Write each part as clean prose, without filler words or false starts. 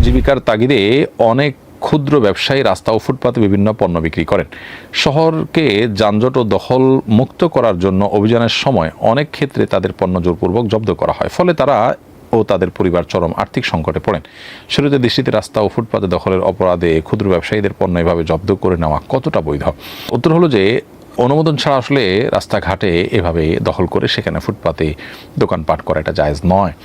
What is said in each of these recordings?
জীবিকার তাগিদে অনেক ক্ষুদ্র ব্যবসায়ী রাস্তা ও ফুটপাতে বিভিন্ন পণ্য বিক্রি করেন। শহরকে যানজট ও দখল মুক্ত করার জন্য অভিযানের সময় অনেক ক্ষেত্রে তাদের পণ্য জোরপূর্বক জব্দ করা হয়, ফলে তারা ও তাদের পরিবার চরম আর্থিক সংকটে পড়েন। শরীয়তের দৃষ্টিতে রাস্তা ও ফুটপাতে দখলের অপরাধে ক্ষুদ্র ব্যবসায়ীদের পণ্য এভাবে জব্দ করে নেওয়া কতটা বৈধ? উত্তর হলো যে অনুমোদন ছাড়া আসলে রাস্তাঘাটে এভাবে দখল করে সেখানে ফুটপাতে দোকানপাট করা এটা জায়েজ নয়।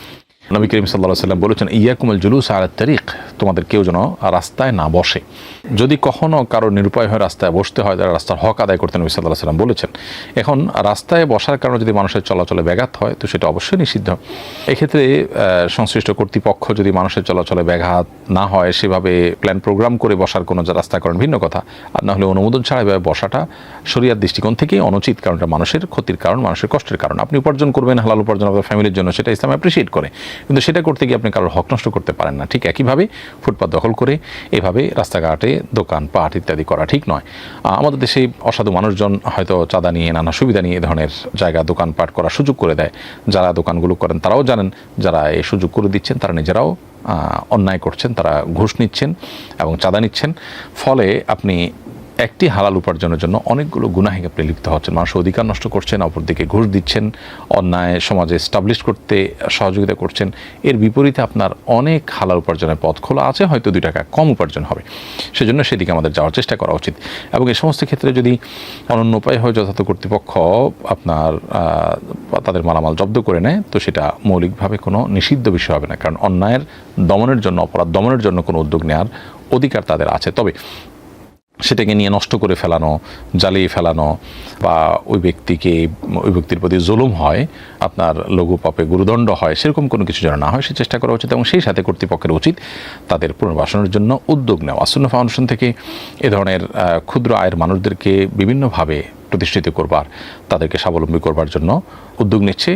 নবী করিম সাল্লাল্লাহু আলাইহি ওয়াসাল্লাম বলেছেন, ইয়াকুমুল জুলুস আলা তারিক, তোমাদের কেউ যেন রাস্তায় না বসে। যদি কখনো কারো নিরুপায় হয়ে রাস্তায় বসতে হয়, তারা রাস্তার হক আদায় করতে নবী সাল্লাল্লাহু আলাইহি ওয়াসাল্লাম বলেছেন। এখন রাস্তায় বসার কারণে যদি মানুষের চলাচলে ব্যাঘাত হয় তো সেটা অবশ্যই নিষিদ্ধ। এক্ষেত্রে সংশ্লিষ্ট কর্তৃপক্ষ যদি মানুষের চলাচলে ব্যাঘাত না হয় সেভাবে প্ল্যান প্রোগ্রাম করে বসার কোনো রাস্তা করেন ভিন্ন কথা, আর না হলে অনুমোদন ছাড়া এভাবে বসাটা শরিয়ার দৃষ্টিকোণ থেকেই অনুচিত, কারণ এটা মানুষের ক্ষতির কারণ, মানুষের কষ্টের কারণ। আপনি উপার্জন করবেন, হালাল উপার্জন আপনার ফ্যামিলির জন্য, সেটা ইসলাম অ্যাপ্রিসিয়েট করে, কিন্তু সেটা করতে গিয়ে আপনি কারোর হক নষ্ট করতে পারেন না। ঠিক একইভাবে ফুটপাত দখল করে এভাবে রাস্তাঘাটে দোকান পাট ইত্যাদি করা ঠিক নয়। আমাদের দেশে অসাধু মানুষজন হয়তো চাঁদা নিয়ে, নানা সুবিধা নিয়ে এ ধরনের জায়গা দোকানপাট করার সুযোগ করে দেয়। যারা দোকানগুলো করেন তারাও জানেন, যারা এই সুযোগ করে দিচ্ছেন তারা নিজেরাও অন্যায় করছেন, তারা ঘুষ নিচ্ছেন এবং চাঁদা নিচ্ছেন। ফলে আপনি একটি হালাল উপার্জনের জন্য অনেকগুলো গুনাহে আপনি লিপ্ত হচ্ছেন, মানুষের অধিকার নষ্ট করছেন, অপরদিকে ঘুষ দিচ্ছেন, অন্যায় সমাজে এস্টাবলিশ করতে সহযোগিতা করছেন। এর বিপরীতে আপনার অনেক হালাল উপার্জনের পথ খোলা আছে, হয়তো 2 টাকা কম উপার্জন হবে। সেজন্য সেদিকে আমাদের যাওয়ার চেষ্টা করা উচিত। এবং এই সমস্ত ক্ষেত্রে যদি অনন্য উপায় হয় যথাযথ কর্তৃপক্ষ আপনার তাদের মালামাল জব্দ করে নেয়, তো সেটা মৌলিকভাবে কোনো নিষিদ্ধ বিষয় হবে না, কারণ অন্যায়ের দমনের জন্য, অপরাধ দমনের জন্য কোনো উদ্যোগ নেওয়ার অধিকার তাদের আছে। তবে সেটাকে নিয়ে নষ্ট করে ফেলানো, জ্বালিয়ে ফেলানো বা ওই ব্যক্তির প্রতি জুলুম হয়, আপনার লঘু পাপে গুরুদণ্ড হয়, সেরকম কোনো কিছু যেন না হয় সে চেষ্টা করা উচিত। এবং সেই সাথে কর্তৃপক্ষের উচিত তাদের পুনর্বাসনের জন্য উদ্যোগ নেওয়া। সুন্নাহ ফাউন্ডেশন থেকে এ ধরনের ক্ষুদ্র আয়ের মানুষদেরকে বিভিন্নভাবে প্রতিষ্ঠিত করবার, তাদেরকে স্বাবলম্বী করবার জন্য উদ্যোগ নিচ্ছে।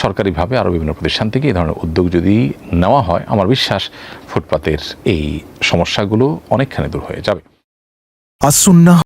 সরকারিভাবে আরও বিভিন্ন প্রতিষ্ঠান থেকে এই ধরনের উদ্যোগ যদি নেওয়া হয়, আমার বিশ্বাস ফুটপাতের এই সমস্যাগুলো অনেকখানি দূর হয়ে যাবে। as-sunnah